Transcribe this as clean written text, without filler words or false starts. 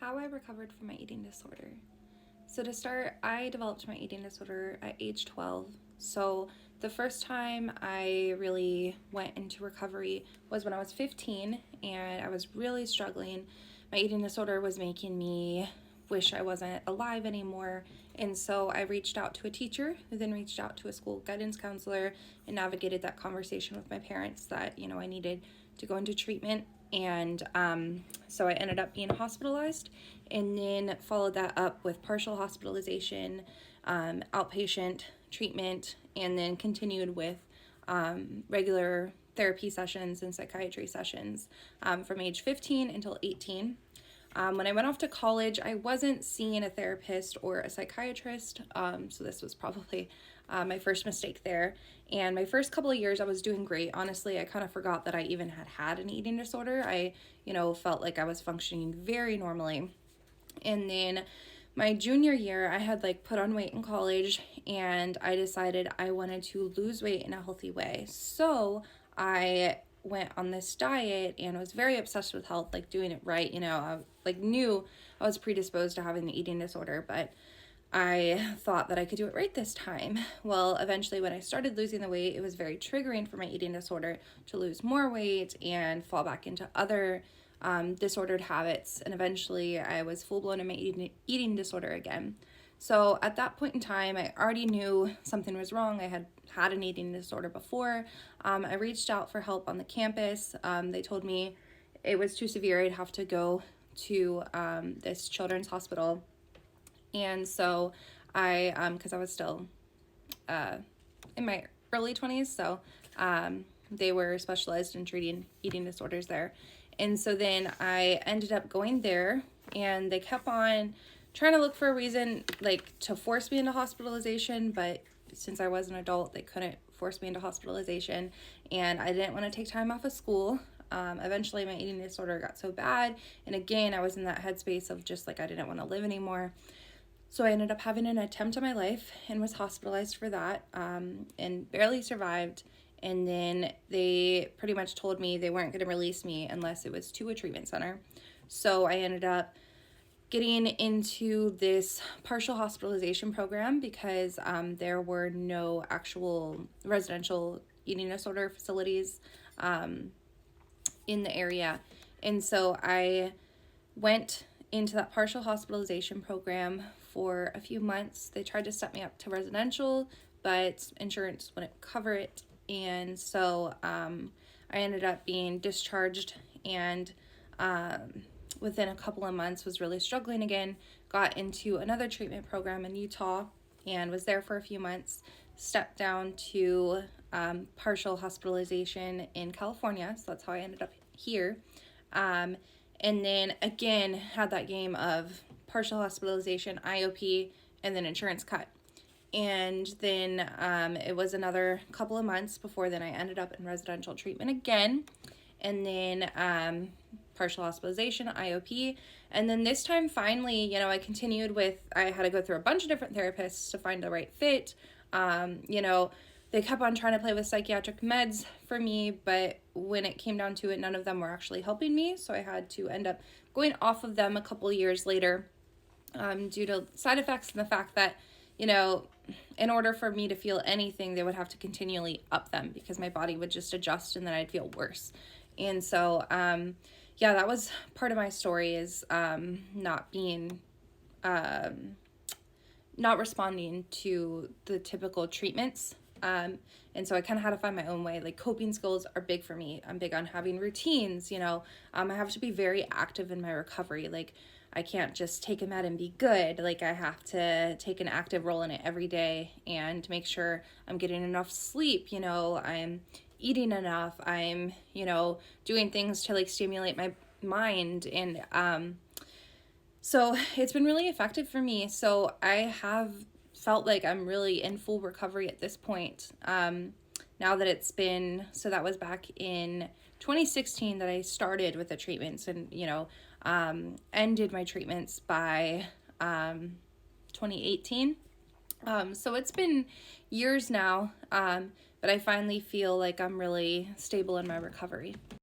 How I recovered from my eating disorder. So, to start, I developed my eating disorder at age 12. So, the first time I really went into recovery was when I was 15 and I was really struggling. My eating disorder was making me wish I wasn't alive anymore. And so I reached out to a teacher who then reached out to a school guidance counselor and navigated that conversation with my parents that, I needed to go into treatment. And so I ended up being hospitalized and then followed that up with partial hospitalization, outpatient treatment, and then continued with regular therapy sessions and psychiatry sessions from age 15 until 18. When I went off to college, I wasn't seeing a therapist or a psychiatrist, so this was probably my first mistake there. And my first couple of years, I was doing great. Honestly, I kind of forgot that I even had an eating disorder. I, felt like I was functioning very normally. And then my junior year, I had put on weight in college and I decided I wanted to lose weight in a healthy way. So I went on this diet and was very obsessed with health, doing it right. I knew I was predisposed to having the eating disorder, but I thought that I could do it right this time. Well, eventually, when I started losing the weight, it was very triggering for my eating disorder to lose more weight and fall back into other disordered habits. And eventually, I was full blown in my eating disorder again. So at that point in time, I already knew something was wrong. I had an eating disorder before. I reached out for help on the campus. They told me it was too severe. I'd have to go to this children's hospital. And so because I was still in my early 20s, so they were specialized in treating eating disorders there. And so then I ended up going there, and they kept on trying to look for a reason, to force me into hospitalization, but since I was an adult, they couldn't force me into hospitalization, and I didn't want to take time off of school. Eventually, my eating disorder got so bad, and again, I was in that headspace of just I didn't want to live anymore. So I ended up having an attempt on my life and was hospitalized for that, and barely survived. And then they pretty much told me they weren't going to release me unless it was to a treatment center. So I ended up getting into this partial hospitalization program because there were no actual residential eating disorder facilities in the area. And so I went into that partial hospitalization program for a few months. They tried to set me up to residential, but insurance wouldn't cover it. And so I ended up being discharged, and within a couple of months was really struggling again, got into another treatment program in Utah and was there for a few months, stepped down to partial hospitalization in California. So that's how I ended up here. And then again, had that game of partial hospitalization, IOP, and then insurance cut. And then it was another couple of months before then I ended up in residential treatment again. And then partial hospitalization, IOP. And then this time, finally, I continued with, I had to go through a bunch of different therapists to find the right fit. They kept on trying to play with psychiatric meds for me, but when it came down to it, none of them were actually helping me. So I had to end up going off of them a couple years later due to side effects and the fact that, in order for me to feel anything, they would have to continually up them because my body would just adjust and then I'd feel worse. And so, that was part of my story is not being, not responding to the typical treatments. And so I kind of had to find my own way. Coping skills are big for me. I'm big on having routines, I have to be very active in my recovery. I can't just take a med and be good. I have to take an active role in it every day and make sure I'm getting enough sleep. I'm eating enough. I'm, doing things to stimulate my mind. And, so it's been really effective for me. So I have felt like I'm really in full recovery at this point. Now that it's been, so that was back in 2016 that I started with the treatments and, ended my treatments by 2018. So it's been years now, but I finally feel like I'm really stable in my recovery.